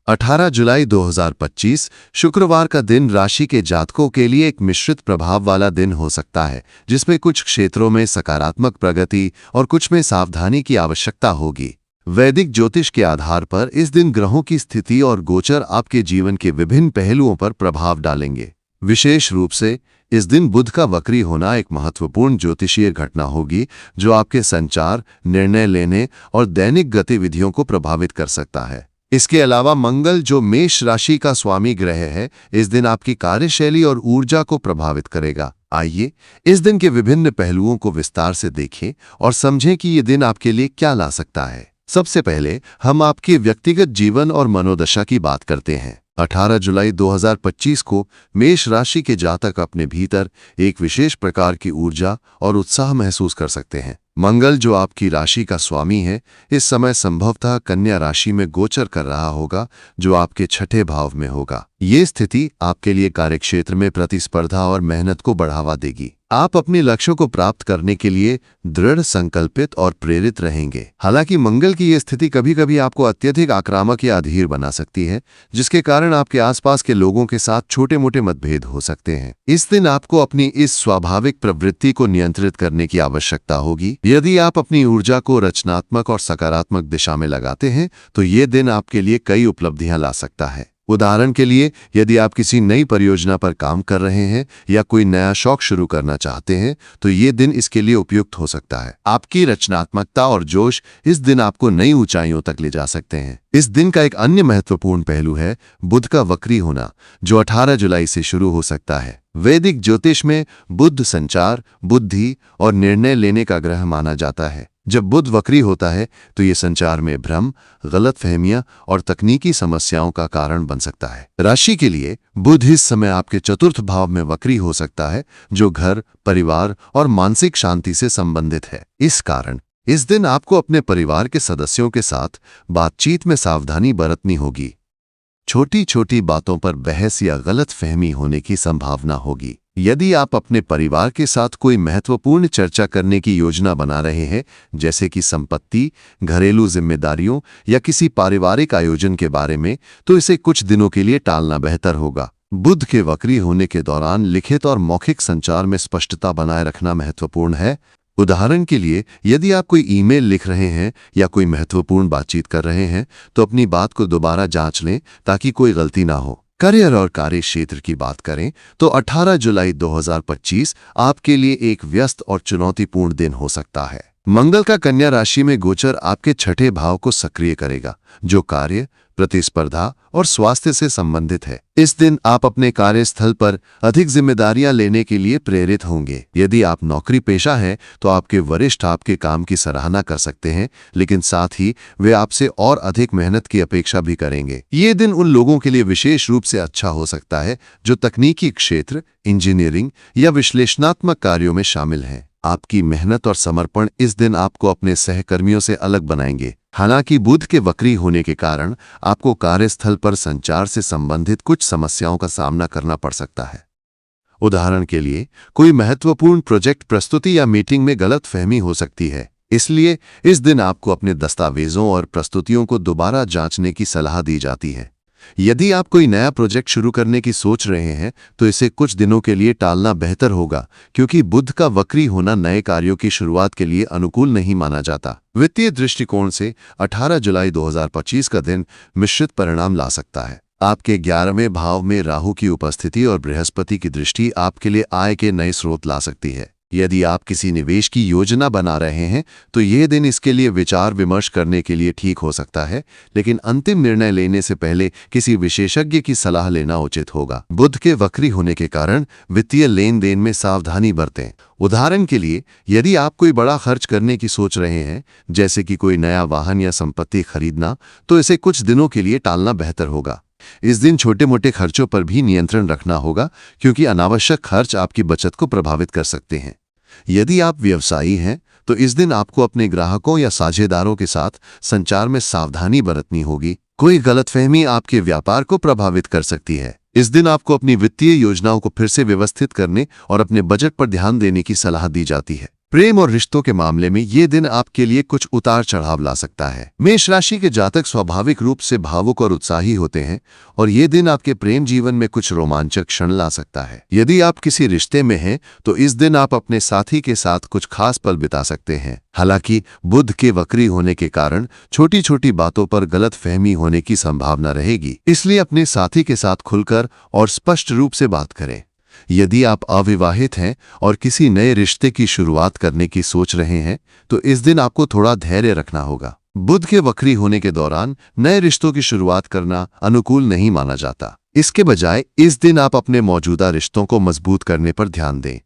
18 जुलाई 2025 शुक्रवार का दिन राशि के जातकों के लिए एक मिश्रित प्रभाव वाला दिन हो सकता है, जिसमें कुछ क्षेत्रों में सकारात्मक प्रगति और कुछ में सावधानी की आवश्यकता होगी। वैदिक ज्योतिष के आधार पर इस दिन ग्रहों की स्थिति और गोचर आपके जीवन के विभिन्न पहलुओं पर प्रभाव डालेंगे। विशेष रूप से इस दिन बुध का वक्री होना एक महत्वपूर्ण ज्योतिषीय घटना होगी, जो आपके संचार, निर्णय लेने और दैनिक गतिविधियों को प्रभावित कर सकता है। इसके अलावा मंगल, जो मेष राशि का स्वामी ग्रह है, इस दिन आपकी कार्यशैली और ऊर्जा को प्रभावित करेगा। आइए इस दिन के विभिन्न पहलुओं को विस्तार से देखें और समझें कि ये दिन आपके लिए क्या ला सकता है। सबसे पहले हम आपके व्यक्तिगत जीवन और मनोदशा की बात करते हैं। 18 जुलाई 2025 को मेष राशि के जातक अपने भीतर एक विशेष प्रकार की ऊर्जा और उत्साह महसूस कर सकते हैं। मंगल, जो आपकी राशि का स्वामी है, इस समय संभवतः कन्या राशि में गोचर कर रहा होगा, जो आपके छठे भाव में होगा। ये स्थिति आपके लिए कार्यक्षेत्र में प्रतिस्पर्धा और मेहनत को बढ़ावा देगी। आप अपने लक्ष्यों को प्राप्त करने के लिए दृढ़ संकल्पित और प्रेरित रहेंगे। हालांकि मंगल की यह स्थिति कभी कभी आपको अत्यधिक आक्रामक या अधीर बना सकती है, जिसके कारण आपके आसपास के लोगों के साथ छोटे मोटे मतभेद हो सकते हैं। इस दिन आपको अपनी इस स्वाभाविक प्रवृत्ति को नियंत्रित करने की आवश्यकता होगी। यदि आप अपनी ऊर्जा को रचनात्मक और सकारात्मक दिशा में लगाते हैं, तो ये दिन आपके लिए कई उपलब्धियां ला सकता है। उदाहरण के लिए, यदि आप किसी नई परियोजना पर काम कर रहे हैं या कोई नया शौक शुरू करना चाहते हैं, तो ये दिन इसके लिए उपयुक्त हो सकता है। आपकी रचनात्मकता और जोश इस दिन आपको नई ऊंचाइयों तक ले जा सकते हैं। इस दिन का एक अन्य महत्वपूर्ण पहलू है बुध का वक्री होना, जो 18 जुलाई से शुरू हो सकता है। वैदिक ज्योतिष में बुध संचार, बुद्धि और निर्णय लेने का ग्रह माना जाता है। जब बुध वक्री होता है, तो ये संचार में भ्रम, गलतफहमियां और तकनीकी समस्याओं का कारण बन सकता है। राशि के लिए बुध इस समय आपके चतुर्थ भाव में वक्री हो सकता है, जो घर, परिवार और मानसिक शांति से संबंधित है। इस कारण इस दिन आपको अपने परिवार के सदस्यों के साथ बातचीत में सावधानी बरतनी होगी। छोटी छोटी बातों पर बहस या गलतफहमी होने की संभावना होगी। यदि आप अपने परिवार के साथ कोई महत्वपूर्ण चर्चा करने की योजना बना रहे हैं, जैसे कि संपत्ति, घरेलू जिम्मेदारियों या किसी पारिवारिक आयोजन के बारे में, तो इसे कुछ दिनों के लिए टालना बेहतर होगा। बुध के वक्री होने के दौरान लिखित और मौखिक संचार में स्पष्टता बनाए रखना महत्वपूर्ण है। उदाहरण के लिए, यदि आप कोई ईमेल लिख रहे हैं या कोई महत्वपूर्ण बातचीत कर रहे हैं, तो अपनी बात को दोबारा जांच लें ताकि कोई गलती ना हो। करियर और कार्य क्षेत्र की बात करें तो 18 जुलाई 2025 आपके लिए एक व्यस्त और चुनौतीपूर्ण दिन हो सकता है। मंगल का कन्या राशि में गोचर आपके छठे भाव को सक्रिय करेगा, जो कार्य, प्रतिस्पर्धा और स्वास्थ्य से संबंधित है। इस दिन आप अपने कार्यस्थल पर अधिक जिम्मेदारियां लेने के लिए प्रेरित होंगे। यदि आप नौकरी पेशा हैं, तो आपके वरिष्ठ आपके काम की सराहना कर सकते हैं, लेकिन साथ ही वे आपसे और अधिक मेहनत की अपेक्षा भी करेंगे। ये दिन उन लोगों के लिए विशेष रूप से अच्छा हो सकता है जो तकनीकी क्षेत्र, इंजीनियरिंग या विश्लेषणात्मक कार्यों में शामिल हैं। आपकी मेहनत और समर्पण इस दिन आपको अपने सहकर्मियों से अलग बनाएंगे। हालांकि बुध के वक्री होने के कारण आपको कार्यस्थल पर संचार से संबंधित कुछ समस्याओं का सामना करना पड़ सकता है। उदाहरण के लिए, कोई महत्वपूर्ण प्रोजेक्ट प्रस्तुति या मीटिंग में गलतफहमी हो सकती है। इसलिए इस दिन आपको अपने दस्तावेजों और प्रस्तुतियों को दोबारा जांचने की सलाह दी जाती है। यदि आप कोई नया प्रोजेक्ट शुरू करने की सोच रहे हैं, तो इसे कुछ दिनों के लिए टालना बेहतर होगा, क्योंकि बुध का वक्री होना नए कार्यों की शुरुआत के लिए अनुकूल नहीं माना जाता। वित्तीय दृष्टिकोण से 18 जुलाई 2025 का दिन मिश्रित परिणाम ला सकता है। आपके 11वें भाव में राहु की उपस्थिति और बृहस्पति की दृष्टि आपके लिए आय के नए स्रोत ला सकती है। यदि आप किसी निवेश की योजना बना रहे हैं, तो यह दिन इसके लिए विचार विमर्श करने के लिए ठीक हो सकता है, लेकिन अंतिम निर्णय लेने से पहले किसी विशेषज्ञ की सलाह लेना उचित होगा। बुध के वक्री होने के कारण वित्तीय लेन देन में सावधानी बरतें। उदाहरण के लिए, यदि आप कोई बड़ा खर्च करने की सोच रहे हैं, जैसे कि कोई नया वाहन या संपत्ति खरीदना, तो इसे कुछ दिनों के लिए टालना बेहतर होगा। इस दिन छोटे मोटे खर्चों पर भी नियंत्रण रखना होगा, क्योंकि अनावश्यक खर्च आपकी बचत को प्रभावित कर सकते हैं। यदि आप व्यवसायी हैं, तो इस दिन आपको अपने ग्राहकों या साझेदारों के साथ संचार में सावधानी बरतनी होगी। कोई गलतफहमी आपके व्यापार को प्रभावित कर सकती है। इस दिन आपको अपनी वित्तीय योजनाओं को फिर से व्यवस्थित करने और अपने बजट पर ध्यान देने की सलाह दी जाती है। प्रेम और रिश्तों के मामले में ये दिन आपके लिए कुछ उतार चढ़ाव ला सकता है। मेष राशि के जातक स्वाभाविक रूप से भावुक और उत्साही होते हैं और ये दिन आपके प्रेम जीवन में कुछ रोमांचक क्षण ला सकता है। यदि आप किसी रिश्ते में हैं तो इस दिन आप अपने साथी के साथ कुछ खास पल बिता सकते हैं। हालांकि बुध के वक्री होने के कारण छोटी छोटी बातों पर गलत फहमी होने की संभावना रहेगी, इसलिए अपने साथी के साथ खुलकर और स्पष्ट रूप से बात करें। यदि आप अविवाहित हैं और किसी नए रिश्ते की शुरुआत करने की सोच रहे हैं तो इस दिन आपको थोड़ा धैर्य रखना होगा। बुध के वक्री होने के दौरान नए रिश्तों की शुरुआत करना अनुकूल नहीं माना जाता। इसके बजाय इस दिन आप अपने मौजूदा रिश्तों को मजबूत करने पर ध्यान दें।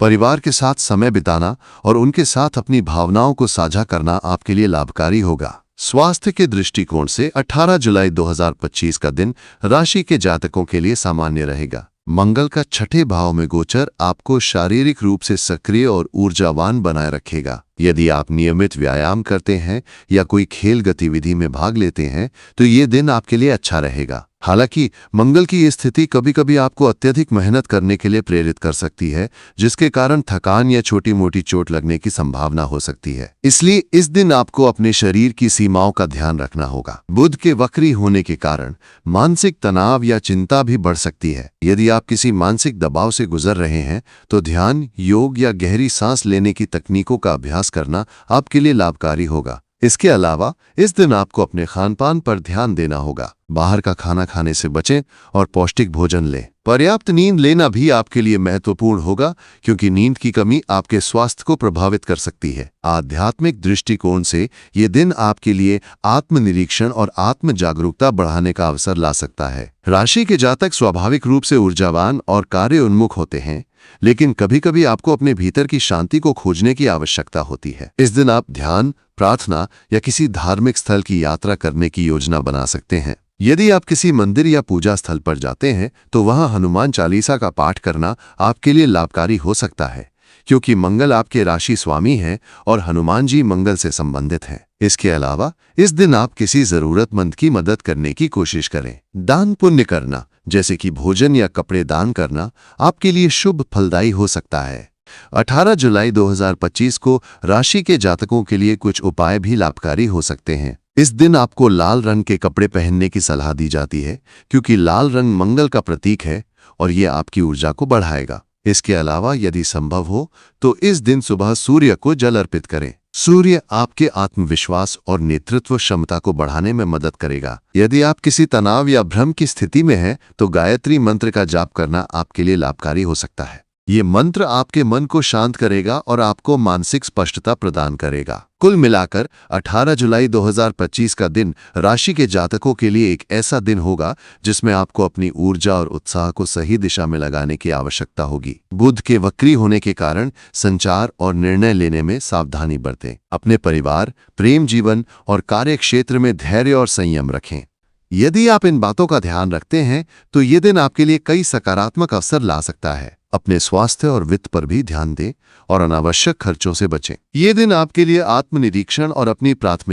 परिवार के साथ समय बिताना और उनके साथ अपनी भावनाओं को साझा करना आपके लिए लाभकारी होगा। स्वास्थ्य के दृष्टिकोण से 18 जुलाई 2025 का दिन राशि के जातकों के लिए सामान्य रहेगा। मंगल का छठे भाव में गोचर आपको शारीरिक रूप से सक्रिय और ऊर्जावान बनाए रखेगा। यदि आप नियमित व्यायाम करते हैं या कोई खेल गतिविधि में भाग लेते हैं तो ये दिन आपके लिए अच्छा रहेगा। हालांकि मंगल की ये स्थिति कभी कभी आपको अत्यधिक मेहनत करने के लिए प्रेरित कर सकती है, जिसके कारण थकान या छोटी मोटी चोट लगने की संभावना हो सकती है। इसलिए इस दिन आपको अपने शरीर की सीमाओं का ध्यान रखना होगा। बुध के वक्री होने के कारण मानसिक तनाव या चिंता भी बढ़ सकती है। यदि आप किसी मानसिक दबाव से गुजर रहे हैं तो ध्यान, योग या गहरी सांस लेने की तकनीकों का अभ्यास करना आपके लिए लाभकारी होगा। इसके अलावा इस दिन आपको अपने खानपान पर ध्यान देना होगा। बाहर का खाना खाने से बचें और पौष्टिक भोजन लें। पर्याप्त नींद लेना भी आपके लिए महत्वपूर्ण होगा, क्योंकि नींद की कमी आपके स्वास्थ्य को प्रभावित कर सकती है। आध्यात्मिक दृष्टिकोण से ये दिन आपके लिए आत्मनिरीक्षण और आत्म जागरूकता बढ़ाने का अवसर ला सकता है। राशि के जातक स्वाभाविक रूप से ऊर्जावान और कार्य उन्मुख होते हैं, लेकिन कभी कभी आपको अपने भीतर की शांति को खोजने की आवश्यकता होती है। इस दिन आप ध्यान, प्रार्थना या किसी धार्मिक स्थल की यात्रा करने की योजना बना सकते हैं। यदि आप किसी मंदिर या पूजा स्थल पर जाते हैं तो वहां हनुमान चालीसा का पाठ करना आपके लिए लाभकारी हो सकता है, क्योंकि मंगल आपके राशि स्वामी हैं और हनुमान जी मंगल से संबंधित हैं। इसके अलावा इस दिन आप किसी जरूरतमंद की मदद करने की कोशिश करें। दान पुण्य करना, जैसे कि भोजन या कपड़े दान करना, आपके लिए शुभ फलदायी हो सकता है। 18 जुलाई 2025 को राशि के जातकों के लिए कुछ उपाय भी लाभकारी हो सकते हैं। इस दिन आपको लाल रंग के कपड़े पहनने की सलाह दी जाती है, क्योंकि लाल रंग मंगल का प्रतीक है और ये आपकी ऊर्जा को बढ़ाएगा। इसके अलावा यदि संभव हो तो इस दिन सुबह सूर्य को जल अर्पित करें। सूर्य आपके आत्मविश्वास और नेतृत्व क्षमता को बढ़ाने में मदद करेगा। यदि आप किसी तनाव या भ्रम की स्थिति में हैं तो गायत्री मंत्र का जाप करना आपके लिए लाभकारी हो सकता है। ये मंत्र आपके मन को शांत करेगा और आपको मानसिक स्पष्टता प्रदान करेगा। कुल मिलाकर 18 जुलाई 2025 का दिन राशि के जातकों के लिए एक ऐसा दिन होगा जिसमें आपको अपनी ऊर्जा और उत्साह को सही दिशा में लगाने की आवश्यकता होगी। बुध के वक्री होने के कारण संचार और निर्णय लेने में सावधानी बरतें। अपने परिवार, प्रेम जीवन और कार्य क्षेत्र में धैर्य और संयम रखें। यदि आप इन बातों का ध्यान रखते हैं तो ये दिन आपके लिए कई सकारात्मक अवसर ला सकता है। अपने स्वास्थ्य और वित्त पर भी ध्यान दें और अनावश्यक खर्चों से बचें। ये दिन आपके लिए आत्मनिरीक्षण और अपनी प्राथमिकता